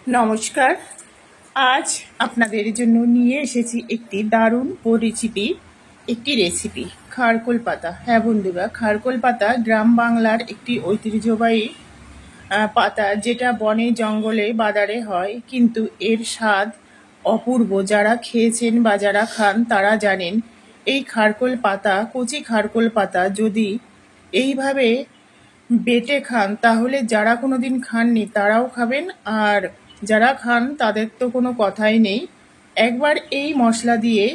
নমস্কার। আজ আপনাদের জন্য নিয়ে এসেছি একটি দারুণ পরিচিতি একটি রেসিপি, খারকোল পাতা। হ্যাঁ বন্ধুরা, খারকোল পাতা গ্রাম বাংলার একটি ঐতিহ্যবাহী পাতা, যেটা বনে জঙ্গলে বাজারে হয়, কিন্তু এর স্বাদ অপূর্ব। যারা খেয়েছেন বা যারা খান তারা জানেন। এই খারকোল পাতা, কচি খারকোল পাতা যদি এইভাবে বেটে খান, তাহলে যারা কোনোদিন খাননি তারাও খাবেন, আর যারা খান তাদের তো কোনো কথাই নেই। একবার এই মশলা দিয়ে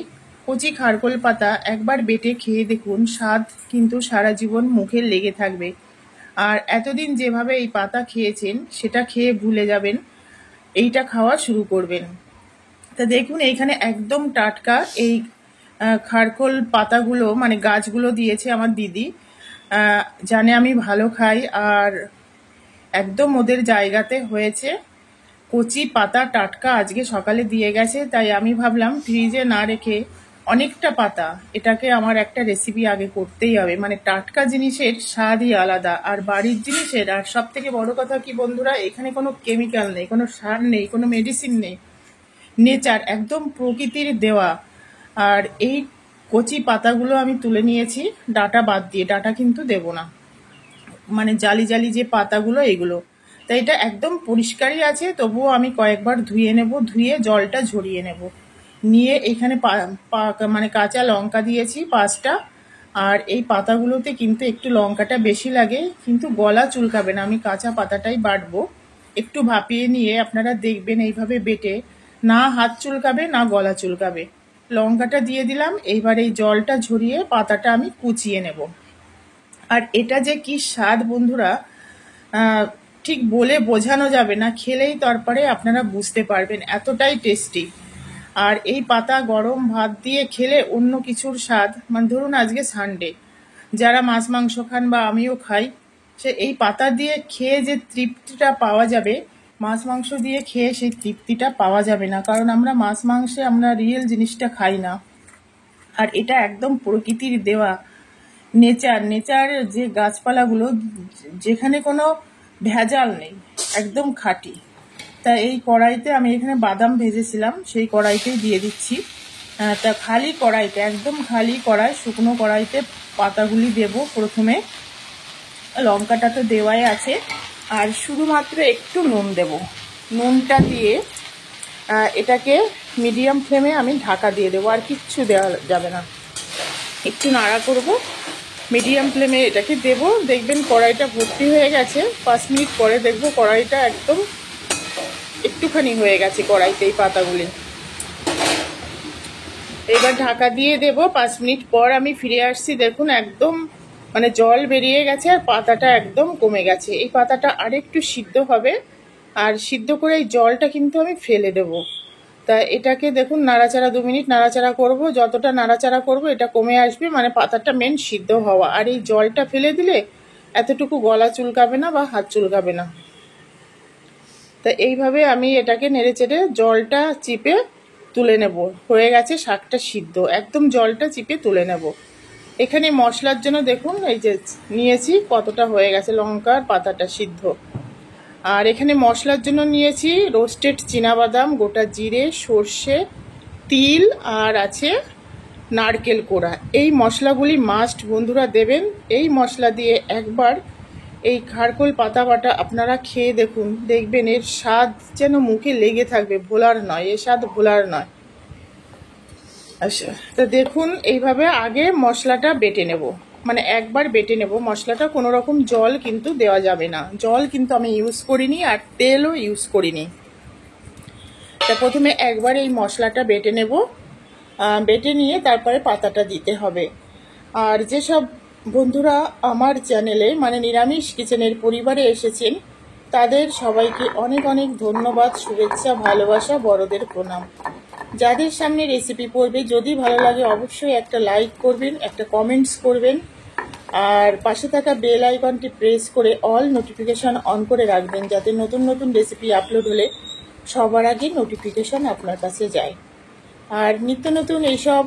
কচি খারকোল পাতা একবার বেটে খেয়ে দেখুন, স্বাদ কিন্তু সারা জীবন মুখে লেগে থাকবে। আর এতদিন যেভাবে এই পাতা খেয়েছেন সেটা খেয়ে ভুলে যাবেন, এইটা খাওয়া শুরু করবেন। তা দেখুন, এইখানে একদম টাটকা এই খারকোল পাতাগুলো, মানে গাছগুলো দিয়েছে আমার দিদি। জানে আমি ভালো খাই, আর একদম ওদের জায়গাতে হয়েছে। কচি পাতা টাটকা আজকে সকালে দিয়ে গেছে, তাই আমি ভাবলাম ফ্রিজে না রেখে অনেকটা পাতা, এটাকে আমার একটা রেসিপি আগে করতেই হবে। মানে টাটকা জিনিসের স্বাদই আলাদা, আর বাড়ির জিনিসের। আর সব থেকে বড় কথা কি বন্ধুরা, এখানে কোনো কেমিক্যাল নেই, কোনো সার নেই, কোনো মেডিসিন নেই, নেচার, একদম প্রকৃতির দেওয়া। আর এই কচি পাতাগুলো আমি তুলে নিয়েছি ডাটা বাদ দিয়ে, ডাটা কিন্তু দেব না, মানে জালি জালি যে পাতাগুলো এগুলো। তাই এটা একদম পরিষ্কারই আছে, তবুও আমি কয়েকবার ধুয়ে নেব, ধুয়ে জলটা ঝরিয়ে নেব। নিয়ে এখানে মানে কাঁচা লঙ্কা দিয়েছি 5টা। আর এই পাতাগুলোতে কিন্তু একটু লঙ্কাটা বেশি লাগে, কিন্তু গলা চুলকাবে না, আমি কাঁচা পাতাটাই বাটবো। একটু ভাপিয়ে নিয়ে আপনারা দেখবেন এইভাবে বেটে, না হাত চুলকাবে না গলা চুলকাবে। লঙ্কাটা দিয়ে দিলাম, এইবার এই জলটা ঝরিয়ে পাতাটা আমি কুচিয়ে নেব। আর এটা যে কি স্বাদ বন্ধুরা, ঠিক বলে বোঝানো যাবে না, খেলেই তারপরে আপনারা বুঝতে পারবেন, এতটাই টেস্টি। আর এই পাতা গরম ভাত দিয়ে খেলে অন্য কিছুর স্বাদ, মানে ধরুন আজকে সানডে, যারা মাছ মাংস খান বা আমিও খাই, সে এই পাতা দিয়ে খেয়ে যে তৃপ্তিটা পাওয়া যাবে, মাছ মাংস দিয়ে খেয়ে সেই তৃপ্তিটা পাওয়া যাবে না। কারণ আমরা মাছ মাংসে আমরা রিয়েল জিনিসটা খাই না। আর এটা একদম প্রকৃতির দেওয়া, নেচার, নেচার যে গাছপালাগুলো, যেখানে কোনো ভেজাল নেই, একদম খাঁটি। তা এই কড়াইতে আমি এখানে বাদাম ভেজেছিলাম, সেই কড়াইতেই দিয়ে দিচ্ছি। তা খালি কড়াইতে, একদম খালি কড়াই, শুকনো কড়াইতে পাতাগুলি দেব প্রথমে। লঙ্কাটা তো দেওয়াই আছে, আর শুধুমাত্র একটু নুন দেব। নুনটা দিয়ে এটাকে মিডিয়াম ফ্লেমে আমি ঢাকা দিয়ে দেবো, আর কিচ্ছু দেওয়া যাবে না। একটু নাড়া করব, মিডিয়াম ফ্লেমে এটাকে দেব। দেখবেন কড়াইটা ভর্তি হয়ে গেছে, 5 মিনিট পরে দেখবো কড়াইটা একদম একটুখানি হয়ে গেছে কড়াইতে এই পাতাগুলি। এবার ঢাকা দিয়ে দেব। 5 মিনিট পর আমি ফিরে আসছি, দেখুন একদম মানে জল বেরিয়ে গেছে আর পাতাটা একদম কমে গেছে। এই পাতাটা আরেকটু সিদ্ধ হবে, আর সিদ্ধ করে এই জলটা কিন্তু আমি ফেলে দেব। তা এটাকে দেখুন নাড়াচাড়া, 2 মিনিট নাড়াচাড়া করব। যতটা নাড়াচাড়া করব এটা কমে আসবে, মানে পাতাটা মেন সিদ্ধ হওয়া। আর এই জলটা ফেলে দিলে এতটুকু গলা চুলকাবে না বা হাত চুলকাবে না। তা এইভাবে আমি এটাকে নেড়ে চেড়ে জলটা চিপে তুলে নেব। হয়ে গেছে শাকটা সিদ্ধ, একদম জলটা চিপে তুলে নেব। এখানে মশলার জন্য দেখুন এই যে নিয়েছি কতটা হয়ে গেছে, লঙ্কার পাতাটা সিদ্ধ। আর এখানে মশলার জন্য নিয়েছি রোস্টেড চীনাবাদাম, গোটা জিরে, সর্ষে, তিল, আর আছে নারকেল কোড়া। এই মশলাগুলি মাস্ট বন্ধুরা দেবেন। এই মশলা দিয়ে একবার এই খারকোল পাতা বাটা আপনারা খেয়ে দেখুন, দেখবেন এর স্বাদ যেন মুখে লেগে থাকবে, ভোলার নয়, এর স্বাদ ভোলার নয়। আচ্ছা, তো দেখুন এইভাবে আগে মশলাটা বেটে নেব, মানে একবার বেটে নেব মশলাটা। কোনো রকম জল কিন্তু দেওয়া যাবে না, জল কিন্তু আমি ইউজ করিনি, আর তেলও ইউজ করিনি। তা প্রথমে একবার এই মশলাটা বেটে নেব, বেটে নিয়ে তারপরে পাতাটা দিতে হবে। আর যেসব বন্ধুরা আমার চ্যানেলে, মানে নিরামিষ কিচেনের পরিবারে এসেছেন, তাদের সবাইকে অনেক অনেক ধন্যবাদ, শুভেচ্ছা, ভালোবাসা, বড়দের প্রণাম। যাদের সামনে রেসিপি পড়বে, যদি ভালো লাগে অবশ্যই একটা লাইক করবেন, একটা কমেন্টস করবেন, আর পাশে থাকা বেল আইকনটি প্রেস করে অল নোটিফিকেশন অন করে রাখবেন, যাতে নতুন নতুন রেসিপি আপলোড হলে সবার আগে নোটিফিকেশন আপনার কাছে যায়। আর নিত্য নতুন এইসব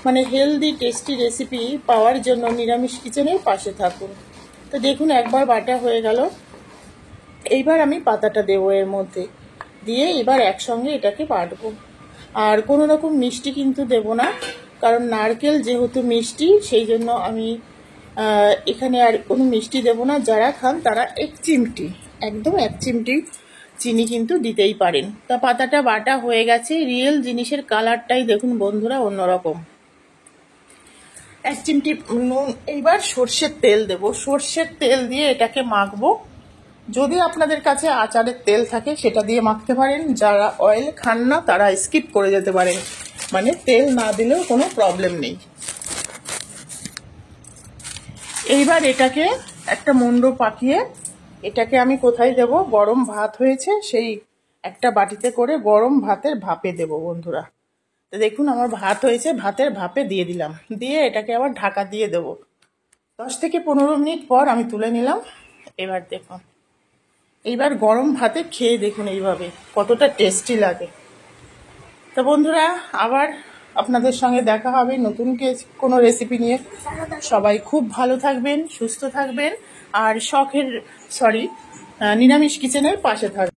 মানে হেলদি টেস্টি রেসিপি পাওয়ার জন্য নিরামিষ কিচেনের পাশে থাকুন। তো দেখুন একবার বাটা হয়ে গেল, এইবার আমি পাতাটা দেবো এর মধ্যে। দিয়ে এবার একসঙ্গে এটাকে বাটবো। আর কোনো রকম মিষ্টি কিন্তু দেব না, কারণ নারকেল যেহেতু মিষ্টি, সেই জন্য আমি এখানে আর কোনো মিষ্টি দেব না। যারা খান তারা একদম এক চিমটি চিনি কিন্তু দিতেই পারেন। তা পাতাটা বাটা হয়ে গেছে। রিয়েল জিনিসের কালারটাই দেখুন বন্ধুরা অন্যরকম। এক চিমটি নুন। এইবার সর্ষের তেল দেব। সর্ষের তেল দিয়ে এটাকে মাখবো। যদি আপনাদের কাছে আচারের তেল থাকে সেটা দিয়ে মাখতে পারেন, যারা অয়েল খান না তারা স্কিপ করে যেতে পারেন, মানে তেল না দিলেও কোনো প্রবলেম নেই। এইবার এটাকে একটা মুন্ডো পাকিয়ে এটাকে আমি কোথায় দেব, গরম ভাত হয়েছে সেই একটা বাটিতে করে গরম ভাতের ভাপে দেব বন্ধুরা। তো দেখুন আমার ভাত হয়েছে, ভাতের ভাপে দিয়ে দিলাম, দিয়ে এটাকে আবার ঢাকা দিয়ে দেব। 10 থেকে 15 মিনিট পর আমি তুলে নিলাম। এবার দেখুন, এইবার গরম ভাতে খেয়ে দেখুন এইভাবে কতটা টেস্টি লাগে। তো বন্ধুরা আবার আপনাদের সঙ্গে দেখা হবে নতুন কোনো রেসিপি নিয়ে। সবাই খুব ভালো থাকবেন, সুস্থ থাকবেন, আর নিরামিষ কিচেনের পাশে থাকবেন।